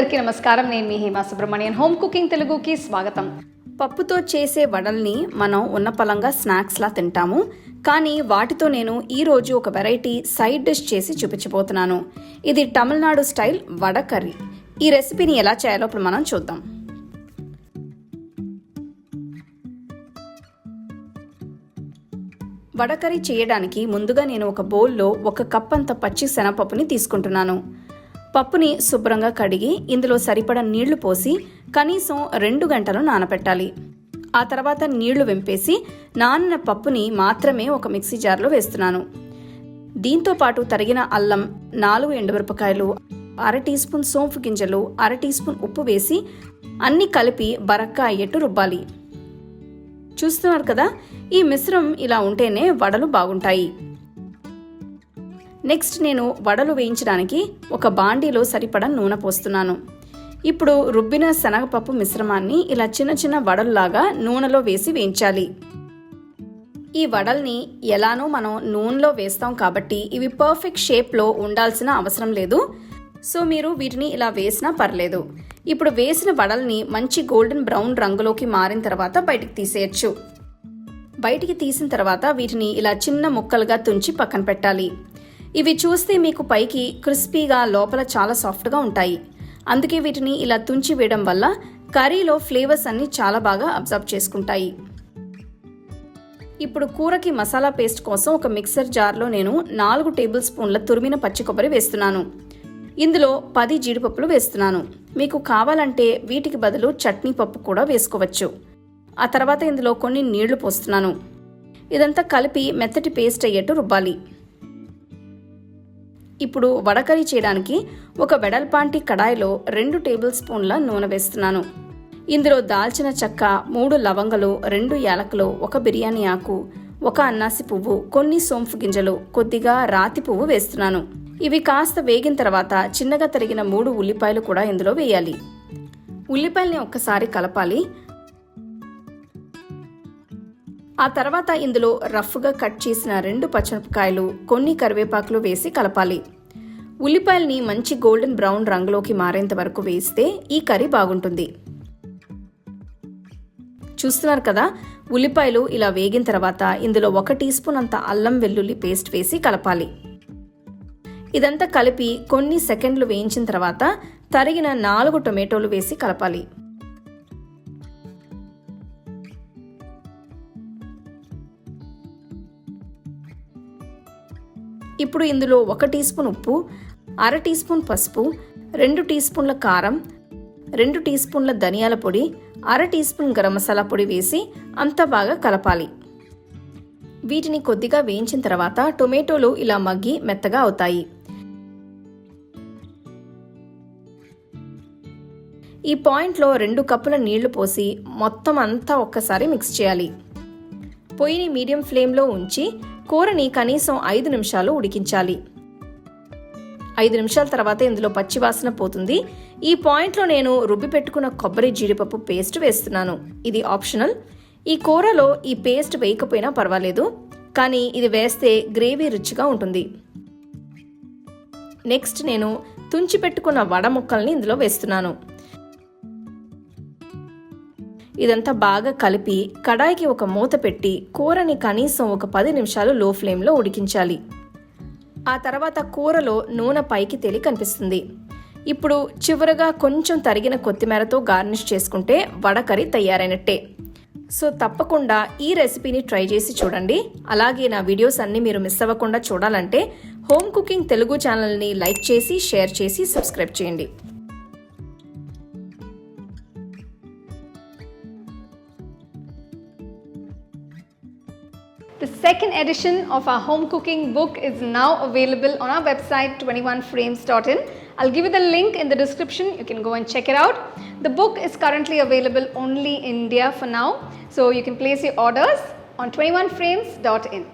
అందరికీ నమస్కారం. నేను మీ హేమా సుబ్రహ్మణ్యన్. హోమ్ కుకింగ్ తెలుగుకి స్వాగతం. పప్పుతో చేసే వడల్ని మనం ఉన్నపలంగా స్నాక్స్లా తింటాము, కానీ వాటితో నేను ఈరోజు ఒక వెరైటీ సైడ్ డిష్ చేసి చూపించబోతున్నాను. ఇది తమిళనాడు స్టైల్ వడ కర్రీ. ఈ రెసిపీని ఎలా చేయాలో ఇప్పుడు మనం చూద్దాం. వడ కర్రీ చేయడానికి ముందుగా నేను ఒక బౌల్లో 1 కప్ అంత పచ్చి శనగపప్పుని తీసుకుంటున్నాను. పప్పుని శుభ్రంగా కడిగి ఇందులో సరిపడా నీళ్లు పోసి కనీసం 2 గంటలు నానబెట్టాలి. ఆ తర్వాత నీళ్లు వెంపేసి నానిన పప్పుని మాత్రమే ఒక మిక్సీ జార్లో వేస్తున్నాను. దీంతో పాటు తరిగిన అల్లం, 4 ఎండుమిరపకాయలు, 1/2 టీ స్పూన్ సోంపు గింజలు, 1/2 టీ స్పూన్ ఉప్పు వేసి అన్ని కలిపి బరక్కా అయ్యేట్టు రుబ్బాలి. చూస్తున్నారు కదా, ఈ మిశ్రమం ఇలా ఉంటేనే వడలు బాగుంటాయి. నెక్స్ట్ నేను వడలు వేయించడానికి ఒక బాండీలో సరిపడా నూనె పోస్తున్నాను. ఇప్పుడు రుబ్బిన శనగపప్పు మిశ్రమాన్ని ఇలా చిన్న చిన్న వడల్లాగా నూనెలో వేసి వేయించాలి. ఈ వడల్ని ఎలానో మనం నూనెలో వేస్తాం కాబట్టి ఇవి పర్ఫెక్ట్ షేప్లో ఉండాల్సిన అవసరం లేదు. సో మీరు వీటిని ఇలా వేసినా పర్లేదు. ఇప్పుడు వేసిన వడల్ని మంచి గోల్డెన్ బ్రౌన్ రంగులోకి మారిన తర్వాత బయటికి తీసేయచ్చు. బయటికి తీసిన తర్వాత వీటిని ఇలా చిన్న ముక్కలుగా తుంచి పక్కన పెట్టాలి. ఇవి చూస్తే మీకు పైకి క్రిస్పీగా లోపల చాలా సాఫ్ట్గా ఉంటాయి. అందుకే వీటిని ఇలా తుంచి వేయడం వల్ల కర్రీలో ఫ్లేవర్స్ అన్ని చాలా బాగా అబ్జర్వ్ చేసుకుంటాయి. ఇప్పుడు కూరకి మసాలా పేస్ట్ కోసం ఒక మిక్సర్ జార్లో నేను 4 టేబుల్ స్పూన్ల తురిమిన పచ్చి కొబ్బరి వేస్తున్నాను. ఇందులో 10 జీడిపప్పులు వేస్తున్నాను. మీకు కావాలంటే వీటికి బదులు చట్నీ పప్పు కూడా వేసుకోవచ్చు. ఆ తర్వాత ఇందులో కొన్ని నీళ్లు పోస్తున్నాను. ఇదంతా కలిపి మెత్తటి పేస్ట్ అయ్యేట్టు రుబ్బాలి. ఇప్పుడు వడ కర్రీ చేయడానికి ఒక వెడల్పాంటి కడాయిలో 2 టేబుల్ స్పూన్ల నూనె వేస్తున్నాను. ఇందులో దాల్చిన చెక్క, 3 లవంగలు, 2 యాలకులు, 1 బిర్యానీ ఆకు, 1 అన్నాసి పువ్వు, కొన్ని సోంపు గింజలు, కొద్దిగా రాతి పువ్వు వేస్తున్నాను. ఇవి కాస్త వేగిన తర్వాత చిన్నగా తరిగిన 3 ఉల్లిపాయలు కూడా ఇందులో వేయాలి. ఉల్లిపాయల్ని ఒక్కసారి కలపాలి. ఆ తర్వాత ఇందులో రఫ్గా కట్ చేసిన 2 పచ్చిమిరపకాయలు, కొన్ని కరివేపాకులు వేసి కలపాలి. ఉల్లిపాయల్ని మంచి గోల్డెన్ బ్రౌన్ రంగులోకి మారేంత వరకు వేస్తే ఈ కర్రీ బాగుంటుంది. చూస్తున్నారు కదా, ఉల్లిపాయలు ఇలా వేగిన తర్వాత ఇందులో 1 టీ స్పూన్ అంత అల్లం వెల్లుల్లి పేస్ట్ వేసి కలపాలి. ఇదంతా కలిపి కొన్ని సెకండ్లు వేయించిన తర్వాత తరిగిన 4 టొమాటోలు వేసి కలపాలి. ఇప్పుడు ఇందులో 1 టీ స్పూన్ ఉప్పు, 1/2 టీ స్పూన్ పసుపు, 2 టీ స్పూన్ల కారం, 2 టీ స్పూన్ల ధనియాల పొడి, 1/2 టీ స్పూన్ గరం మసాలా పొడి వేసి అంతా బాగా కలపాలి. వీటిని కొద్దిగా వేయించిన తర్వాత టొమాటోలు ఇలా మగ్గి మెత్తగా అవుతాయి. ఈ పాయింట్లో 2 కప్పుల నీళ్లు పోసి మొత్తం అంతా ఒక్కసారి మిక్స్ చేయాలి. పొయ్యిని మీడియం ఫ్లేమ్లో ఉంచి కూరని కనీసం 5 నిమిషాలు ఉడికించాలి. 5 నిమిషాల తర్వాత ఇందులో పచ్చివాసన పోతుంది. ఈ పాయింట్లో నేను రుబ్బి పెట్టుకున్న కొబ్బరి జీడిపప్పు పేస్ట్ వేస్తున్నాను. ఇది ఆప్షనల్. ఈ కూరలో ఈ పేస్ట్ వేయకపోయినా పర్వాలేదు, కానీ ఇది వేస్తే గ్రేవీ రుచిగా ఉంటుంది. నెక్స్ట్ నేను తుంచి పెట్టుకున్న వడ ముక్కల్ని ఇందులో వేస్తున్నాను. ఇదంతా బాగా కలిపి కడాయికి ఒక మూత పెట్టి కూరని కనీసం ఒక 10 నిమిషాలు లో ఫ్లేమ్లో ఉడికించాలి. ఆ తర్వాత కూరలో నూనె పైకి తేలి కనిపిస్తుంది. ఇప్పుడు చివరగా కొంచెం తరిగిన కొత్తిమీరతో గార్నిష్ చేసుకుంటే వడ కర్రీ తయారైనట్టే. సో తప్పకుండా ఈ రెసిపీని ట్రై చేసి చూడండి. అలాగే నా వీడియోస్ అన్ని మీరు మిస్ అవ్వకుండా చూడాలంటే హోమ్ కుకింగ్ తెలుగు ఛానల్ని లైక్ చేసి, షేర్ చేసి, సబ్స్క్రైబ్ చేయండి. The second edition of our home cooking book is now available on our website 21frames.in. I'll give you the link in the description. You can go and check it out. The book is currently available only in India for now, so you can place your orders on 21frames.in.